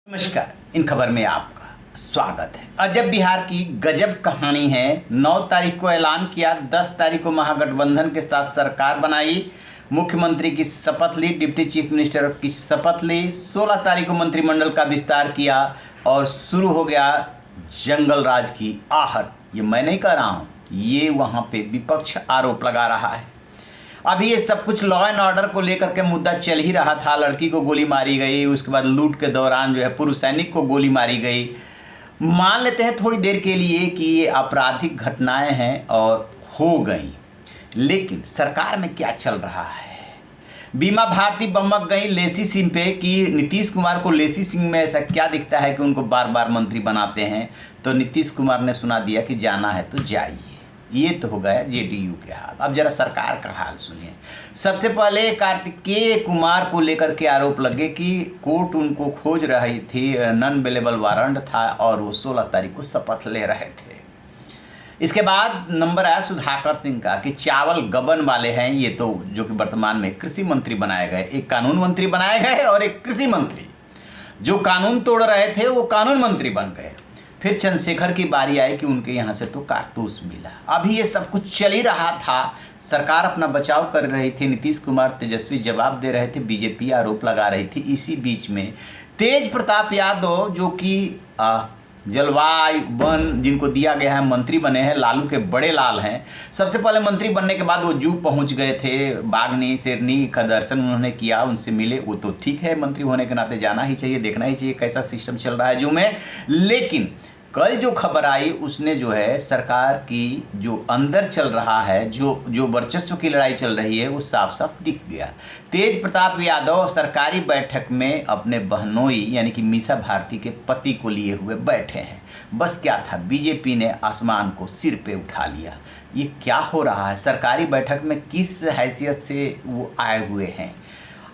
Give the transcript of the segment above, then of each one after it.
नमस्कार। इन खबर में आपका स्वागत है। अजब बिहार की गजब कहानी है। 9 तारीख को ऐलान किया, 10 तारीख को महागठबंधन के साथ सरकार बनाई, मुख्यमंत्री की शपथ ली, डिप्टी चीफ मिनिस्टर की शपथ ली, 16 तारीख को मंत्रिमंडल का विस्तार किया और शुरू हो गया जंगल राज की आहट। ये मैं नहीं कह रहा हूँ, ये वहाँ पे विपक्ष आरोप लगा रहा है। अभी ये सब कुछ लॉ एंड ऑर्डर को लेकर के मुद्दा चल ही रहा था। लड़की को गोली मारी गई, उसके बाद लूट के दौरान जो है पूर्व सैनिक को गोली मारी गई। मान लेते हैं थोड़ी देर के लिए कि ये आपराधिक घटनाएं हैं और हो गई, लेकिन सरकार में क्या चल रहा है। बीमा भारती बमक गई लेसी सिंह पे कि नीतीश कुमार को लेसी सिंह में ऐसा क्या दिखता है कि उनको बार बार मंत्री बनाते हैं। तो नीतीश कुमार ने सुना दिया कि जाना है तो जाइए। ये तो हो गया जेडीयू के हाल। अब जरा सरकार का हाल सुनिए। सबसे पहले कार्तिकेय कुमार को लेकर के आरोप लगे कि कोर्ट उनको खोज रही थी, नॉन अवेलेबल वारंट था और वो 16 तारीख को शपथ ले रहे थे। इसके बाद नंबर आया सुधाकर सिंह का कि चावल गबन वाले हैं ये, तो जो कि वर्तमान में कृषि मंत्री बनाए गए। एक कानून मंत्री बनाए गए और एक कृषि मंत्री। जो कानून तोड़ रहे थे वो कानून मंत्री बन गए। फिर चंद्रशेखर की बारी आई कि उनके यहाँ से तो कारतूस मिला। अभी ये सब कुछ चल ही रहा था। सरकार अपना बचाव कर रही थी, नीतीश कुमार तेजस्वी जवाब दे रहे थे, बीजेपी आरोप लगा रही थी। इसी बीच में तेज प्रताप यादव जो कि जलवायु वन जिनको दिया गया है मंत्री बने हैं, लालू के बड़े लाल हैं। सबसे पहले मंत्री बनने के बाद वो जू पहुंच गए थे, बागनी शेरनी का दर्शन उन्होंने किया, उनसे मिले। वो तो ठीक है, मंत्री होने के नाते जाना ही चाहिए, देखना ही चाहिए कैसा सिस्टम चल रहा है जू में। लेकिन कल जो खबर आई उसने जो है सरकार की जो अंदर चल रहा है, जो वर्चस्व की लड़ाई चल रही है, वो साफ साफ दिख गया। तेज प्रताप यादव सरकारी बैठक में अपने बहनोई यानी कि मीसा भारती के पति को लिए हुए बैठे हैं। बस क्या था, बीजेपी ने आसमान को सिर पे उठा लिया। ये क्या हो रहा है सरकारी बैठक में, किस हैसियत से वो आए हुए हैं।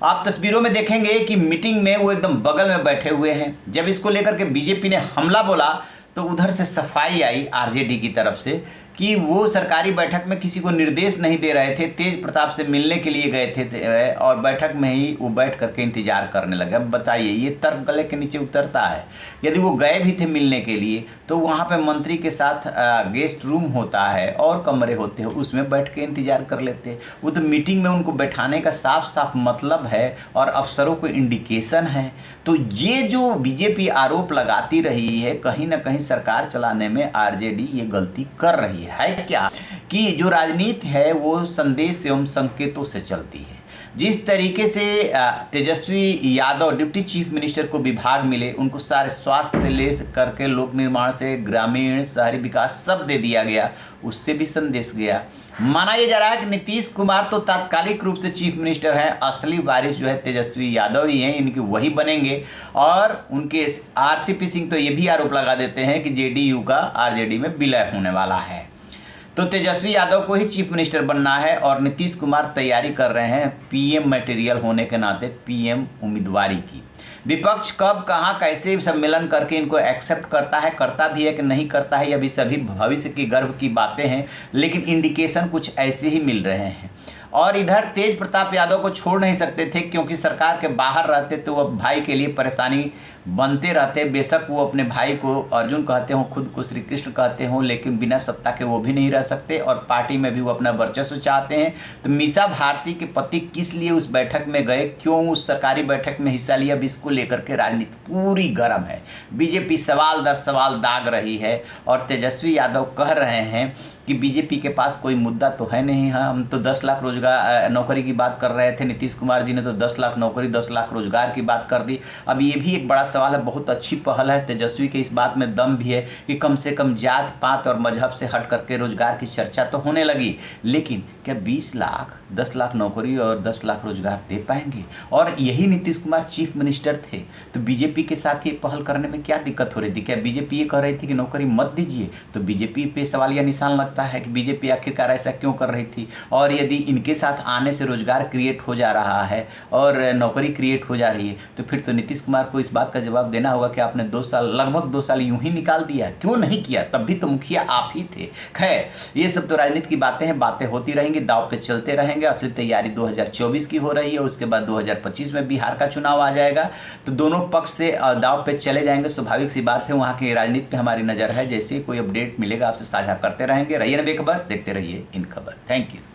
आप तस्वीरों में देखेंगे कि मीटिंग में वो एकदम बगल में बैठे हुए हैं। जब इसको लेकर के बीजेपी ने हमला बोला तो उधर से सफाई आई आरजेडी की तरफ से कि वो सरकारी बैठक में किसी को निर्देश नहीं दे रहे थे, तेज प्रताप से मिलने के लिए गए थे और बैठक में ही वो बैठ करके इंतजार करने लगे। अब बताइए, ये तर्क गले के नीचे उतरता है। यदि वो गए भी थे मिलने के लिए तो वहाँ पे मंत्री के साथ गेस्ट रूम होता है और कमरे होते हैं, उसमें बैठ के इंतजार कर लेते। वो तो मीटिंग में उनको बैठाने का साफ साफ मतलब है और अफसरों को इंडिकेशन है। तो ये जो बीजेपी आरोप लगाती रही है, कहीं ना कहीं सरकार चलाने में आरजेडी ये गलती कर रही है क्या कि जो राजनीति है वो संदेश एवं संकेतों से चलती है। जिस तरीके से Tejashwi Yadav deputy chief minister को विभाग मिले, उनको सारे स्वास्थ्य से ले करके लोक निर्माण से ग्रामीण शहरी विकास सब दे दिया गया, उससे भी संदेश गया। माना यह जा रहा है कि नीतीश कुमार तो तात्कालिक रूप से चीफ मिनिस्टर है, असली वारिस जो है तेजस्वी यादव ही हैं, इनके वही बनेंगे। और उनके आरसीपी सिंह तो ये भी आरोप लगा देते हैं कि जेडीयू का आरजेडी में विलय होने वाला है। तो तेजस्वी यादव को ही चीफ मिनिस्टर बनना है और नीतीश कुमार तैयारी कर रहे हैं पीएम मटेरियल होने के नाते पीएम उम्मीदवारी की। विपक्ष कब कहाँ कैसे सम्मेलन करके इनको एक्सेप्ट करता है, करता भी है कि नहीं करता है, अभी सभी भविष्य की गर्भ की बातें हैं, लेकिन इंडिकेशन कुछ ऐसे ही मिल रहे हैं। और इधर तेज प्रताप यादव को छोड़ नहीं सकते थे क्योंकि सरकार के बाहर रहते तो वह भाई के लिए परेशानी बनते रहते। बेशक वो अपने भाई को अर्जुन कहते हों, खुद को श्री कृष्ण कहते हों, लेकिन बिना सत्ता के वो भी नहीं रह सकते और पार्टी में भी वो अपना वर्चस्व चाहते हैं। तो मीसा भारती के पति किस लिए उस बैठक में गए, क्यों उस सरकारी बैठक में हिस्सा लिया, अब इसको लेकर के राजनीति पूरी गर्म है। बीजेपी सवाल दर सवाल दाग रही है और तेजस्वी यादव कह रहे हैं कि बीजेपी के पास कोई मुद्दा तो है नहीं है। हम तो 10 लाख रोजगार नौकरी की बात कर रहे थे, नीतीश कुमार जी ने तो 10 लाख नौकरी 10 लाख रोजगार की बात कर दी। अब ये भी एक बड़ा सवाल है, बहुत अच्छी पहल है। तेजस्वी के इस बात में दम भी है कि कम से कम जात पात और मजहब से हट करके रोजगार की चर्चा तो होने लगी, लेकिन क्या 20 लाख 10 लाख नौकरी और 10 लाख रोजगार दे पाएंगे। और यही नीतीश कुमार चीफ मिनिस्टर थे तो बीजेपी के साथ ये पहल करने में क्या दिक्कत हो रही थी। क्या बीजेपी ये कह रही थी कि नौकरी मत दीजिए, तो बीजेपी पे सवाल या निशान लगता है कि बीजेपी आखिरकार ऐसा क्यों कर रही थी। और यदि इनके के साथ आने से रोजगार क्रिएट हो जा रहा है और नौकरी क्रिएट हो जा रही है, तो फिर तो नीतीश कुमार को इस बात का जवाब देना होगा कि आपने 2 साल, लगभग 2 साल यूं ही निकाल दिया, क्यों नहीं किया? तब भी तो मुखिया आप ही थे। खैर, ये सब तो राजनीति की बातें हैं, बातें होती रहेंगी, दाव पे चलते रहेंगे। असली तैयारी 2024 की हो रही है, उसके बाद 2025 में बिहार का चुनाव आ जाएगा, तो दोनों पक्ष से दाव पे चले जाएंगे। स्वाभाविक सी बात है, वहाँ की राजनीति पे हमारी नज़र है। जैसे कोई अपडेट मिलेगा आपसे साझा करते रहेंगे। रहिए ना बेखबर, देखते रहिए इन खबर। Thank you.